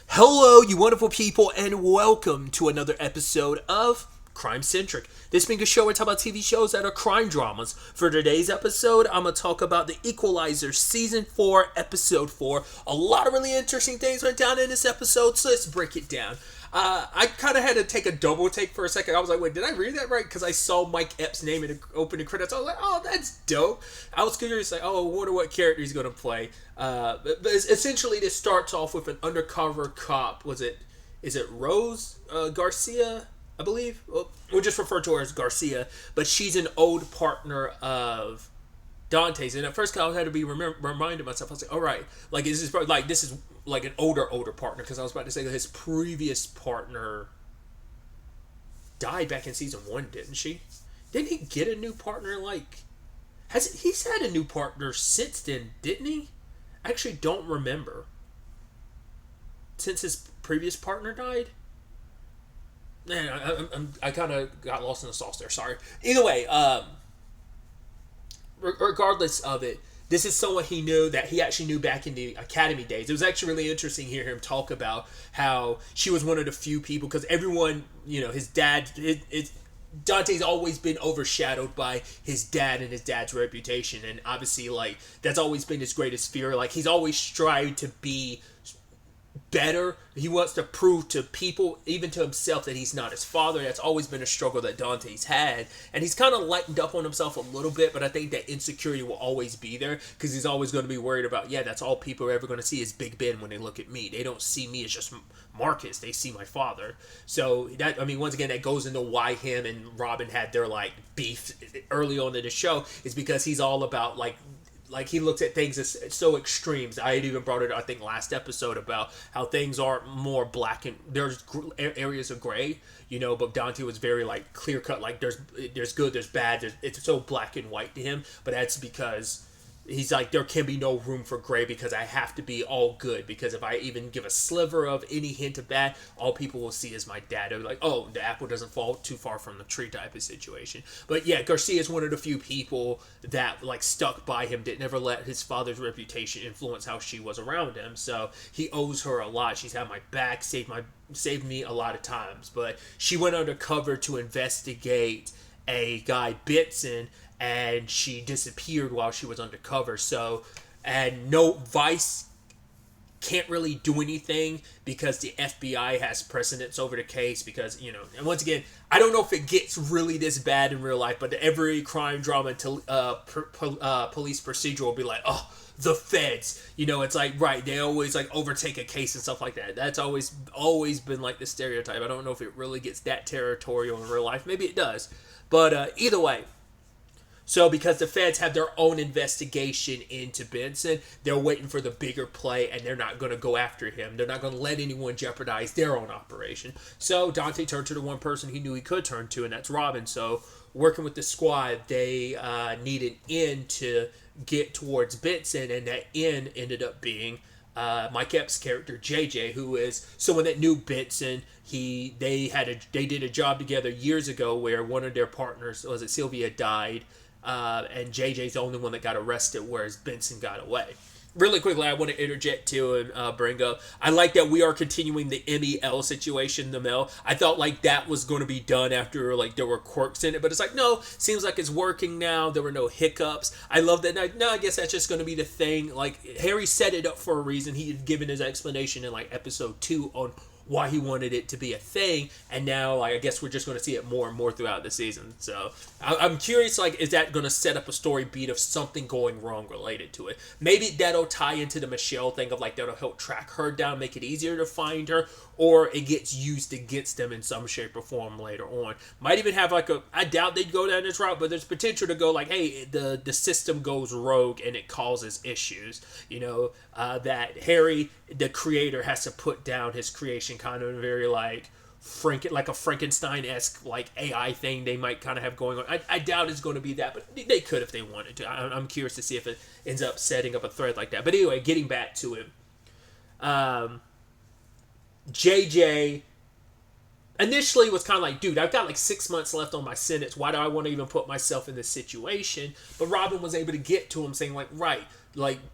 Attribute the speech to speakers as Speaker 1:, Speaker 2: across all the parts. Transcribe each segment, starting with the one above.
Speaker 1: Hello, you wonderful people, and welcome to another episode of Centric. This being a show where I talk about TV shows that are crime dramas. For today's episode, I'm going to talk about the Equalizer Season 4, Episode 4. A lot of really interesting things went down in this episode, so let's break it down. I kind of had to take a double take for a second. I was like, wait, did I read that right? Because I saw Mike Epps' name in the opening credits. I was like, oh, that's dope. I was curious, like, oh, I wonder what character he's going to play. But essentially, this starts off with an undercover cop. Is it Rose Garcia, I believe? We'll just refer to her as Garcia. But she's an old partner of Dante's, and at first I had to be reminding myself. I was like, all right, like this is like an older partner, because I was about to say that his previous partner died back in season 1, didn't she? Didn't he get a new partner? He's had a new partner since then, didn't he? I actually don't remember. Since his previous partner died. Man, I kind of got lost in the sauce there. Sorry. Either way, regardless of it, this is someone he knew that he actually knew back in the academy days. It was actually really interesting to hear him talk about how she was one of the few people, because everyone, his dad, Dante's always been overshadowed by his dad and his dad's reputation, and obviously, that's always been his greatest fear. He's always strived to be better. He wants to prove to people, even to himself, that he's not his father. That's always been a struggle that Dante's had, and he's kind of lightened up on himself a little bit, but I think that insecurity will always be there, because he's always going to be worried about, that's all people are ever going to see is Big Ben when they look at me. They don't see me as just Marcus, they see my father. So that, once again, that goes into why him and Robin had their beef early on in the show, is because he's all about he looks at things as so extremes. I had even brought it, I think, last episode about how things are more black and there's areas of gray, but Dante was very clear cut. There's good, there's bad. It's so black and white to him, but that's because he's there can be no room for gray, because I have to be all good, because if I even give a sliver of any hint of bad, all people will see is my dad. They'll be like, oh, the apple doesn't fall too far from the tree type of situation. But yeah, Garcia is one of the few people that stuck by him, didn't ever let his father's reputation influence how she was around him. So he owes her a lot. She's had my back, saved me a lot of times. But she went undercover to investigate a guy, Benson, and she disappeared while she was undercover. And no, Vice can't really do anything because the FBI has precedence over the case, because, and once again, I don't know if it gets really this bad in real life, but every crime drama police procedural will be like, oh, the feds, it's right, they always overtake a case and stuff like that. That's always been the stereotype. I don't know if it really gets that territorial in real life. Maybe it does, but either way. So because the feds have their own investigation into Benson, they're waiting for the bigger play, and they're not going to go after him. They're not going to let anyone jeopardize their own operation. So Dante turned to the one person he knew he could turn to, and that's Robin. So working with the squad, they need an in to get towards Benson, and that in ended up being Mike Epps' character, JJ, who is someone that knew Benson. They did a job together years ago where one of their partners, was it Sylvia, died. And JJ's the only one that got arrested, whereas Benson got away. Really quickly, I want to interject too and bring up, I like that we are continuing the MEL situation, the Mel. I felt like that was going to be done after there were quirks in it, but it's no, seems like it's working now. There were no hiccups. I love that. No, I guess that's just going to be the thing. Harry set it up for a reason. He had given his explanation in episode 2 on why he wanted it to be a thing, and now I guess we're just going to see it more and more throughout the season. So I'm curious, is that going to set up a story beat of something going wrong related to it? Maybe that'll tie into the Michelle thing of that'll help track her down, make it easier to find her, or it gets used against them in some shape or form later on. Might even have I doubt they'd go down this route, but there's potential to go hey, the system goes rogue and it causes issues. That Harry, the creator, has to put down his creation kind of in a very a Frankenstein-esque AI thing they might kind of have going on. I doubt it's going to be that, but they could if they wanted to. I'm curious to see if it ends up setting up a thread like that. But anyway, getting back to it. JJ initially was kind of dude, I've got 6 months left on my sentence. Why do I want to even put myself in this situation? But Robin was able to get to him saying right,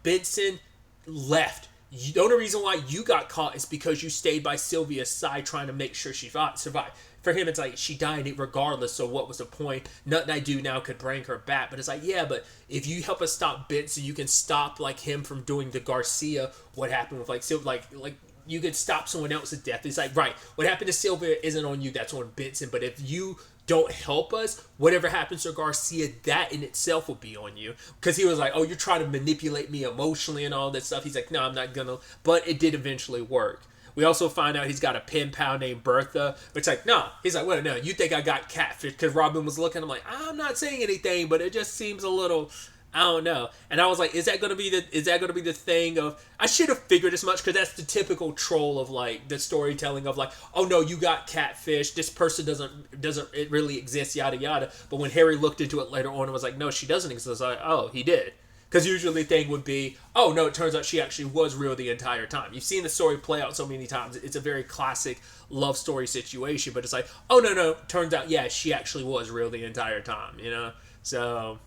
Speaker 1: Benson left. The only reason why you got caught is because you stayed by Sylvia's side trying to make sure she survived. For him, it's like, she died regardless, so what was the point? Nothing I do now could bring her back. But it's like, yeah, but if you help us stop Benson, you can stop, like, him from doing the Garcia, what happened with, like, Sylvia, like, you could stop someone else's death. It's like, right, what happened to Sylvia isn't on you, that's on Benson. But if you don't help us, whatever happens to Garcia, that in itself will be on you. Because he was like, oh, you're trying to manipulate me emotionally and all that stuff. He's like, no, I'm not gonna. But it did eventually work. We also find out he's got a pen pal named Bertha. It's like, no. He's like, well, no, you think I got catfish? Because Robin was looking. I'm like, I'm not saying anything, but it just seems a little, I don't know. And I was like, is that gonna be the thing of, I should have figured as much, because that's the typical troll of, like, the storytelling of, like, oh no, you got catfish, this person doesn't it really exist, yada yada. But when Harry looked into it later on and was like, no, she doesn't exist, I was like, oh, he did. Because usually the thing would be, oh no, it turns out she actually was real the entire time. You've seen the story play out so many times. It's a very classic love story situation, but it's like, oh no, turns out, yeah, she actually was real the entire time, you know? So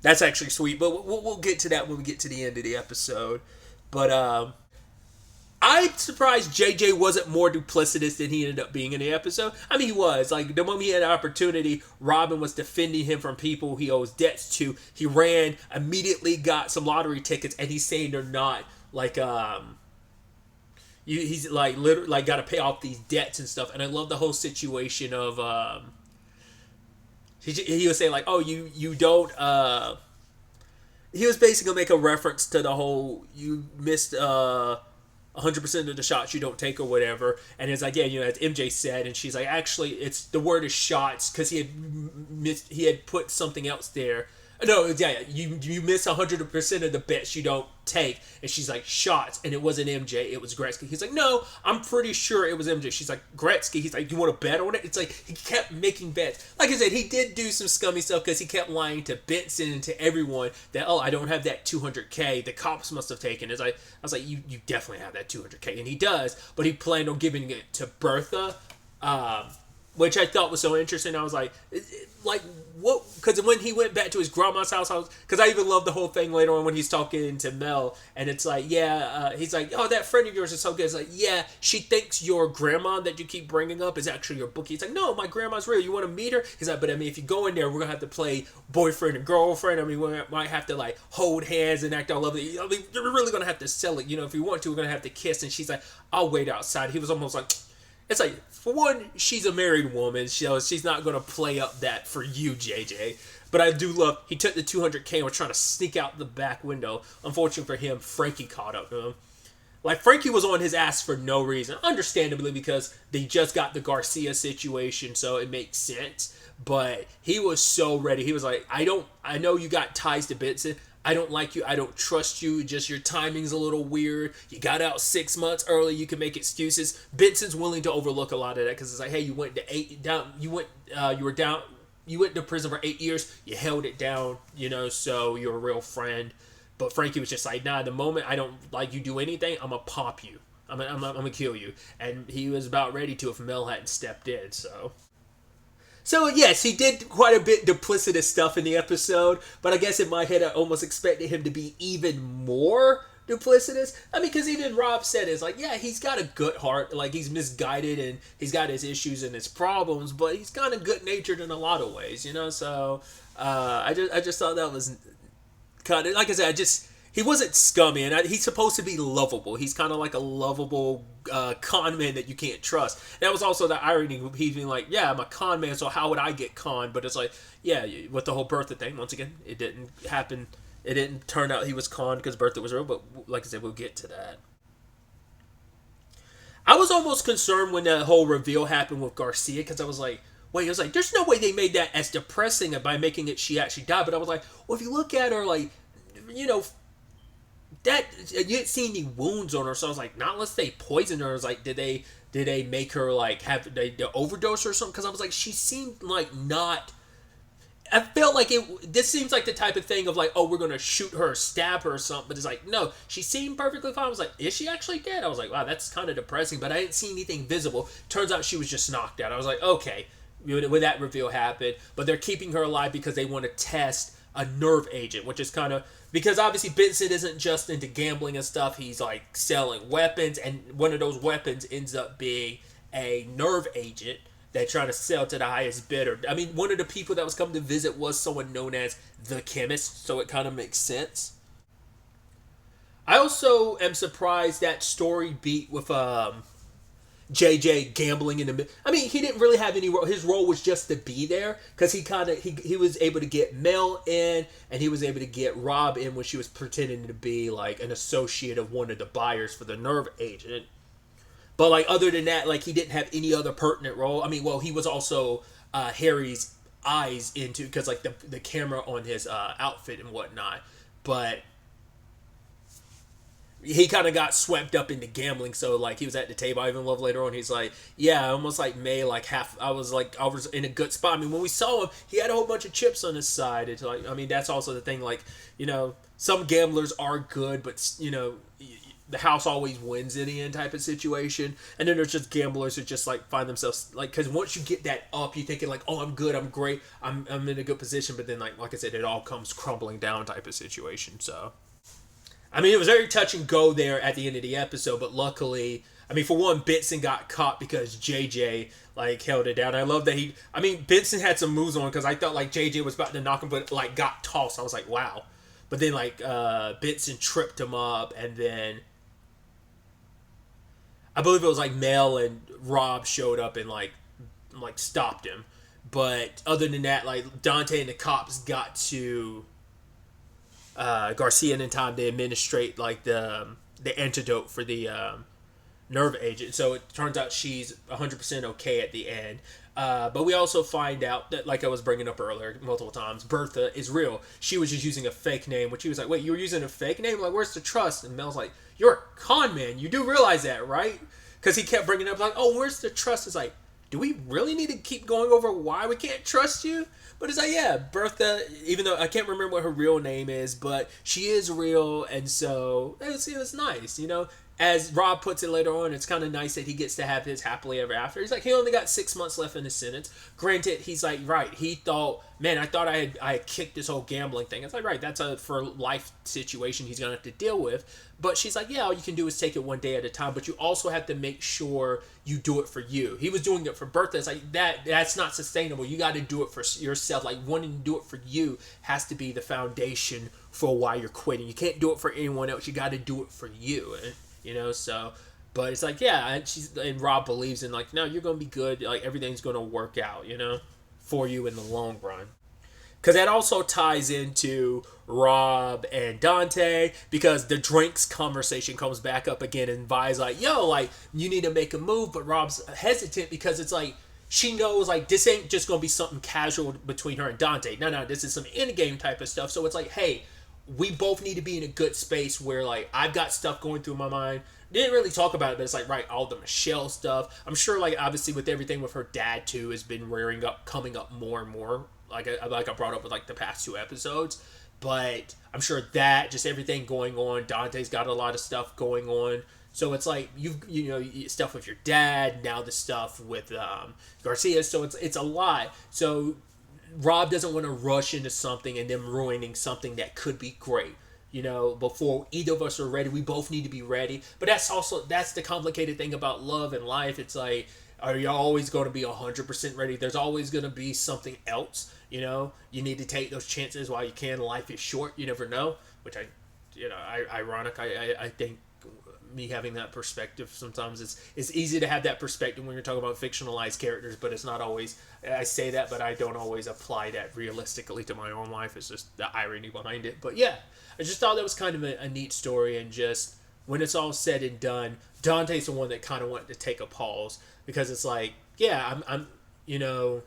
Speaker 1: that's actually sweet, but we'll get to that when we get to the end of the episode. But I'm surprised JJ wasn't more duplicitous than he ended up being in the episode. I mean, he was. Like, the moment he had an opportunity, Robin was defending him from people he owes debts to. He ran, immediately got some lottery tickets, and he's saying they're not, like, he's, like, literally, like, got to pay off these debts and stuff. And I love the whole situation of, he was saying, like, oh, you don't, he was basically going to make a reference to the whole, you missed, 100% of the shots you don't take or whatever. And it's like, yeah, you know, as MJ said, and she's like, actually, it's, the word is shots, because he had put something else there. No, yeah, you miss 100% of the bets you don't take. And she's like, shots. And it wasn't MJ, it was Gretzky. He's like, no, I'm pretty sure it was MJ. She's like, Gretzky. He's like, you want to bet on it? It's like, he kept making bets. Like I said, he did do some scummy stuff, because he kept lying to Benson and to everyone that, oh, I don't have that 200K. The cops must have taken it. I was like, you definitely have that 200K. And he does, but he planned on giving it to Bertha, which I thought was so interesting. I was like, what? Because when he went back to his grandma's house, because I even love the whole thing later on when he's talking to Mel, and it's like, yeah, he's like, oh, that friend of yours is so good. It's like, yeah, she thinks your grandma that you keep bringing up is actually your bookie. He's like, no, my grandma's real. You want to meet her? He's like, but I mean, if you go in there, we're gonna have to play boyfriend and girlfriend. I mean, we might have to, like, hold hands and act all lovely. I mean, you're really gonna have to sell it. You know, if you want to, we're gonna have to kiss. And she's like, I'll wait outside. He was almost like, it's like, for one, she's a married woman, so she's not going to play up that for you, JJ. But I do love, he took the 200K and was trying to sneak out the back window. Unfortunately for him, Frankie caught up to him. Like, Frankie was on his ass for no reason. Understandably, because they just got the Garcia situation, so it makes sense. But he was so ready. He was like, I know you got ties to Benson. I don't like you. I don't trust you. Just your timing's a little weird. You got out 6 months early. You can make excuses. Benson's willing to overlook a lot of that, because it's like, hey, you went to prison for 8 years. You held it down, you know, so you're a real friend. But Frankie was just like, nah, the moment I don't like you do anything, I'm gonna pop you. I'm gonna kill you. And he was about ready to if Mel hadn't stepped in, so. So, yes, he did quite a bit duplicitous stuff in the episode, but I guess in my head I almost expected him to be even more duplicitous. I mean, because even Rob said it's like, yeah, he's got a good heart, like, he's misguided and he's got his issues and his problems, but he's kind of good-natured in a lot of ways, you know, so I just thought that was kind of, like I said, he wasn't scummy, and he's supposed to be lovable. He's kind of like a lovable con man that you can't trust. And that was also the irony. He's being like, yeah, I'm a con man, so how would I get conned? But it's like, yeah, with the whole Bertha thing, once again, it didn't happen. It didn't turn out he was conned because Bertha was real, but like I said, we'll get to that. I was almost concerned when that whole reveal happened with Garcia, because I was like, wait, I was like, there's no way they made that as depressing by making it she actually died. But I was like, well, if you look at her, like, you know, that you didn't see any wounds on her, so I was like, not unless they poisoned her. I was like, did they make her like have the overdose or something? Because I was like, she seemed like not. I felt like this seems like the type of thing of like, oh, we're gonna shoot her, or stab her or something. But it's like, no, she seemed perfectly fine. I was like, is she actually dead? I was like, wow, that's kind of depressing. But I didn't see anything visible. Turns out she was just knocked out. I was like, okay, when that reveal happened. But they're keeping her alive because they want to test a nerve agent, which is kind of because obviously Benson isn't just into gambling and stuff. He's like selling weapons, and one of those weapons ends up being a nerve agent they're trying to sell to the highest bidder. I mean, one of the people that was coming to visit was someone known as the chemist, so it kind of makes sense. I also am surprised that story beat with JJ gambling in the. I mean, he didn't really have any role. His role was just to be there because he was able to get Mel in, and he was able to get Rob in when she was pretending to be like an associate of one of the buyers for the nerve agent. But like other than that, like he didn't have any other pertinent role. I mean, well, he was also Harry's eyes into because like the camera on his outfit and whatnot, but he kind of got swept up into gambling. So like he was at the table. I even love later on. He's like, yeah, almost like May. Like half. I was in a good spot. I mean, when we saw him, he had a whole bunch of chips on his side. It's like, I mean, that's also the thing. Like, you know, some gamblers are good, but you know, the house always wins in the end type of situation. And then there's just gamblers who just like find themselves like, because once you get that up, you're thinking like, oh, I'm good, I'm great, I'm in a good position. But then like I said, it all comes crumbling down type of situation. So. I mean, it was very touch and go there at the end of the episode, but luckily, I mean, for one, Benson got caught because JJ, like, held it down. I love that Benson had some moves on because I thought, like, JJ was about to knock him, but, like, got tossed. I was like, wow. But then, like, Benson tripped him up, and then I believe it was, like, Mel and Rob showed up and, like stopped him. But other than that, like, Dante and the cops got to Garcia in time to administrate like the antidote for the nerve agent. So it turns out she's 100% okay at the end. But we also find out that, like I was bringing up earlier multiple times, Bertha is real. She was just using a fake name, which he was like, wait, you were using a fake name? Like, where's the trust? And Mel's like, you're a con man. You do realize that, right? Because he kept bringing up like, oh, where's the trust? It's like, do we really need to keep going over why we can't trust you? But it's like, yeah, Bertha, even though I can't remember what her real name is, but she is real, and so it was nice, you know? As Rob puts it later on, it's kind of nice that he gets to have his happily ever after. He's like, he only got 6 months left in his sentence. Granted, he's like, right, he thought, man, I thought I had kicked this whole gambling thing. It's like, right, that's a for life situation he's going to have to deal with. But she's like, yeah, all you can do is take it one day at a time, but you also have to make sure you do it for you. He was doing it for Bertha. It's like, that's not sustainable. You got to do it for yourself. Like, wanting to do it for you has to be the foundation for why you're quitting. You can't do it for anyone else. You got to do it for you. And, you know, so, but it's like, yeah, and Rob believes in, like, no, you're going to be good. Like, everything's going to work out, you know, for you in the long run. Because that also ties into Rob and Dante, because the drinks conversation comes back up again, and Vi's like, yo, like, you need to make a move, but Rob's hesitant because it's like, she knows, like, this ain't just going to be something casual between her and Dante. No, this is some endgame type of stuff. So it's like, hey, we both need to be in a good space where, like, I've got stuff going through my mind. Didn't really talk about it, but it's like, right, all the Michelle stuff. I'm sure, like, obviously with everything with her dad, too, has been coming up more and more. Like I brought up with, like, the past 2 episodes. But I'm sure that, just everything going on. Dante's got a lot of stuff going on. So it's like, you know, stuff with your dad, now the stuff with Garcia. So it's a lot. So Rob doesn't want to rush into something and then ruining something that could be great. You know, before either of us are ready, we both need to be ready. But that's the complicated thing about love and life. It's like, are you always going to be 100% ready? There's always going to be something else. You know, you need to take those chances while you can. Life is short. You never know. Which ironic. I think me having that perspective sometimes it's easy to have that perspective when you're talking about fictionalized characters, but it's not always. I say that, but I don't always apply that realistically to my own life. It's just the irony behind it. But yeah, I just thought that was kind of a neat story, and just when it's all said and done, Dante's the one that kind of wanted to take a pause, because it's like, yeah, I'm you know,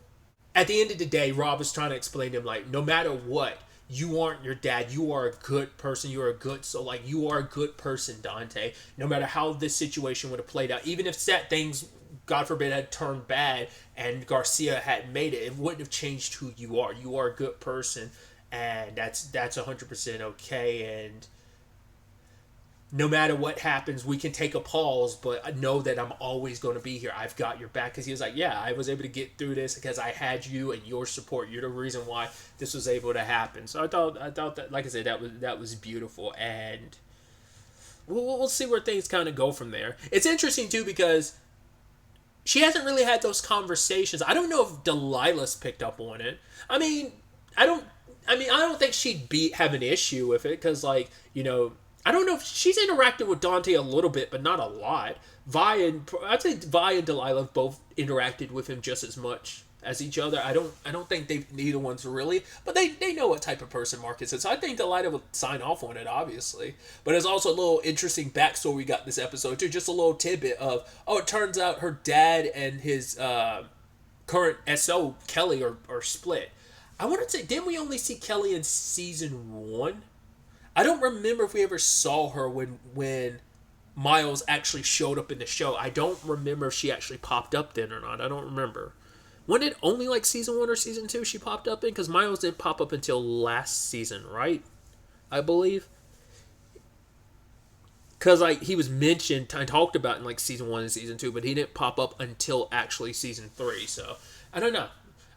Speaker 1: at the end of the day, Rob was trying to explain to him, like, no matter what, you aren't your dad. You are a good person. You are a good, so like, you are a good person, Dante. No matter how this situation would have played out, even if set things, God forbid, had turned bad and Garcia had made it, it wouldn't have changed who you are. You are a good person, and that's 100% okay. And no matter what happens, we can take a pause, but I know that I'm always going to be here. I've got your back. Because he was like, yeah, I was able to get through this because I had you and your support. You're the reason why this was able to happen. So I thought that, like I said, that was beautiful, and we'll see where things kind of go from there. It's interesting too because she hasn't really had those conversations. I don't know if Delilah's picked up on it. I don't think she'd have an issue with it because, like, I don't know if she's interacted with Dante a little bit, but not a lot. I'd say Vi and Delilah both interacted with him just as much as each other. I don't think neither one's really, but they know what type of person Marcus is. So I think Delilah would sign off on it, obviously. But there's also a little interesting backstory we got this episode too. Just a little tidbit of, it turns out her dad and his current SO Kelly are split. I want to say, didn't we only see Kelly in season 1? I don't remember if we ever saw her when Miles actually showed up in the show. I don't remember if she actually popped up then or not. I don't remember. Wasn't it only like season 1 or season 2 she popped up in? Because Miles didn't pop up until last season, right? I believe. Because like he was mentioned and talked about in like season 1 and season 2, but he didn't pop up until actually season 3. So I don't know.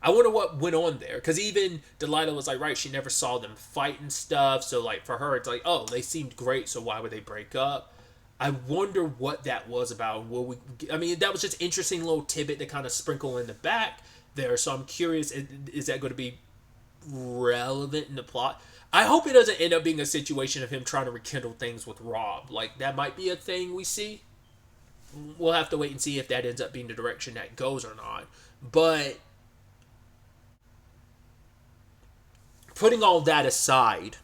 Speaker 1: I wonder what went on there. Because even Delilah was like, right, she never saw them fight and stuff. So, like, for her, it's like, oh, they seemed great, so why would they break up? I wonder what that was about. That was just interesting little tidbit to kind of sprinkle in the back there. So I'm curious, is that going to be relevant in the plot? I hope it doesn't end up being a situation of him trying to rekindle things with Rob. Like, that might be a thing we see. We'll have to wait and see if that ends up being the direction that goes or not. But putting all that aside,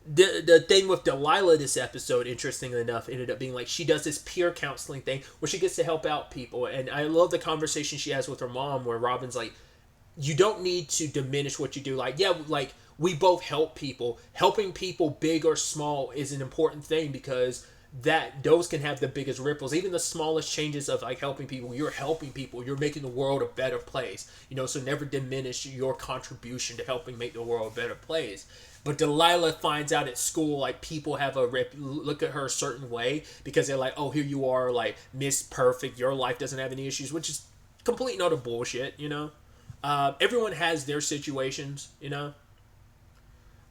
Speaker 1: the thing with Delilah this episode, interestingly enough, ended up being like she does this peer counseling thing where she gets to help out people. And I love the conversation she has with her mom where Robin's like, you don't need to diminish what you do. Like, yeah, like we both help people. Helping people, big or small, is an important thing because those can have the biggest ripples. Even the smallest changes of like helping people, you're making the world a better place. So never diminish your contribution to helping make the world a better place. But Delilah finds out at school, like, people have look at her a certain way because they're like, oh, here you are, like, Miss Perfect, your life doesn't have any issues, which is complete and utter bullshit, Everyone has their situations,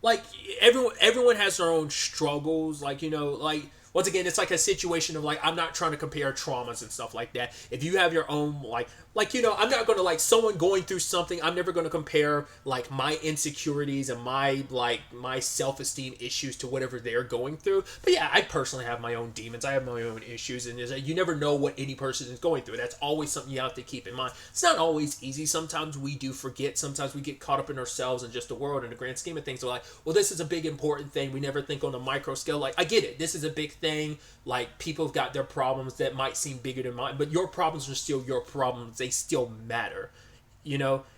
Speaker 1: Like, everyone has their own struggles, like, like, once again, it's like a situation of like, I'm not trying to compare traumas and stuff like that. If you have your own, I'm not going to, like, someone going through something, I'm never going to compare, like, my insecurities and my self-esteem issues to whatever they're going through. But yeah, I personally have my own demons. I have my own issues, and you never know what any person is going through. That's always something you have to keep in mind. It's not always easy. Sometimes we do forget. Sometimes we get caught up in ourselves and just the world and the grand scheme of things. We're like, well, this is a big, important thing. We never think on a micro scale. Like, I get it. This is a big thing. Like, people have got their problems that might seem bigger than mine, but your problems are still your problems. They still matter.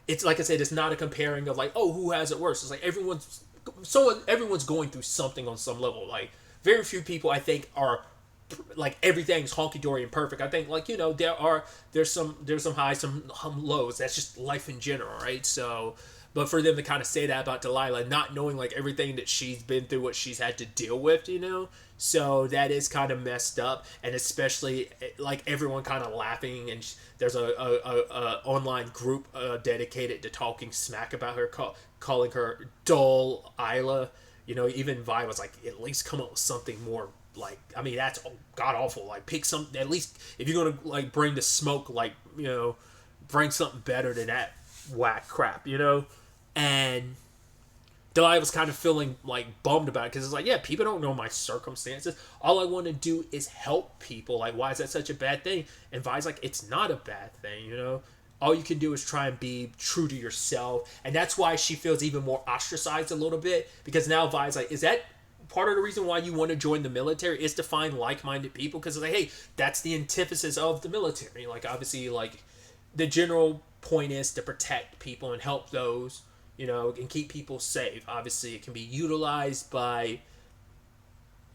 Speaker 1: It's like I said, it's not a comparing of like, oh, who has it worse. It's like everyone's going through something on some level. Like, very few people I think are like everything's honky-dory and perfect. I think, like, there's some highs, some lows. That's just life in general, right? So, but for them to kind of say that about Delilah, not knowing like everything that she's been through, what she's had to deal with, so that is kind of messed up. And especially like everyone kind of laughing, and there's a online group dedicated to talking smack about her, calling her dull Isla. Even Vi was like, at least come up with something more. Like, I mean, that's god awful. Like, pick some, at least if you're gonna like bring the smoke, like, bring something better than that whack crap, And Delilah was kind of feeling like bummed about it because it's like, yeah, people don't know my circumstances. All I want to do is help people. Like, why is that such a bad thing? And Vi's like, it's not a bad thing, All you can do is try and be true to yourself. And that's why she feels even more ostracized a little bit, because now Vi's like, is that part of the reason why you want to join the military, is to find like-minded people? Because it's like, hey, that's the antithesis of the military. Like, obviously, like, the general point is to protect people and help those, and keep people safe. Obviously, it can be utilized by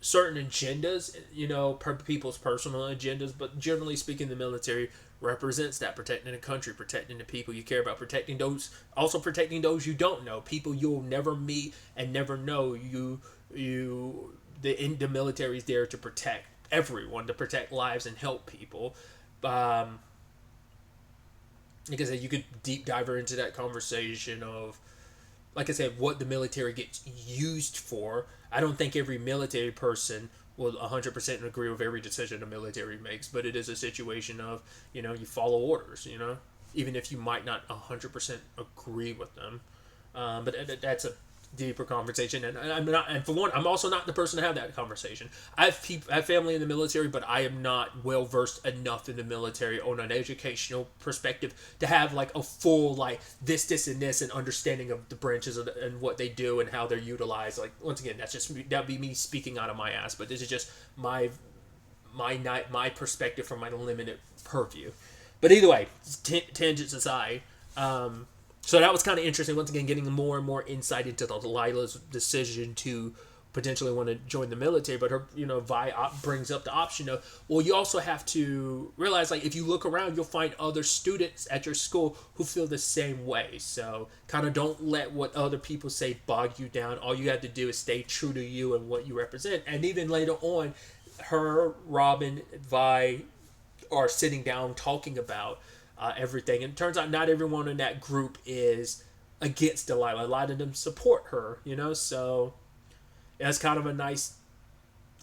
Speaker 1: certain agendas, people's personal agendas, but generally speaking, the military represents that, protecting the country, protecting the people you care about, protecting those you don't know, people you'll never meet and never know. You the military is there to protect everyone, to protect lives and help people. Like I said, you could deep dive into that conversation of, like I said, what the military gets used for. I don't think every military person will 100% agree with every decision the military makes, but it is a situation of, you follow orders, even if you might not 100% agree with them. But that's a deeper conversation, and I'm not. And for one, I'm also not the person to have that conversation. I have family in the military, but I am not well versed enough in the military on an educational perspective to have like a full like this, and this, and understanding of the branches and what they do and how they're utilized. Like once again, that'd be me speaking out of my ass. But this is just my perspective from my limited purview. But either way, tangents aside. So that was kind of interesting. Once again, getting more and more insight into Delilah's decision to potentially want to join the military. But her, Vi brings up the option of, well, you also have to realize, like, if you look around, you'll find other students at your school who feel the same way. So kind of don't let what other people say bog you down. All you have to do is stay true to you and what you represent. And even later on, her, Robin, Vi are sitting down talking about everything. And it turns out not everyone in that group is against Delilah. A lot of them support her, so it's kind of a nice,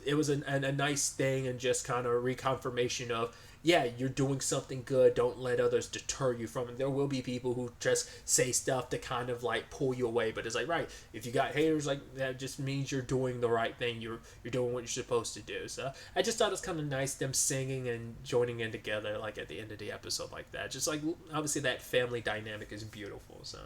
Speaker 1: it was a nice thing, and just kind of a reconfirmation of, yeah, you're doing something good. Don't let others deter you from it. There will be people who just say stuff to kind of like pull you away, but it's like, right, if you got haters, like, that just means you're doing the right thing. You're doing what you're supposed to do. So I just thought it was kind of nice, them singing and joining in together, like at the end of the episode like that. Just like, obviously that family dynamic is beautiful. So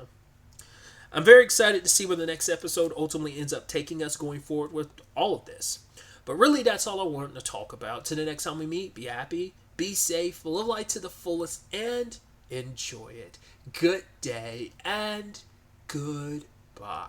Speaker 1: I'm very excited to see where the next episode ultimately ends up taking us going forward with all of this. But really, that's all I wanted to talk about. Till the next time we meet, be happy, be safe, live life to the fullest, and enjoy it. Good day and goodbye.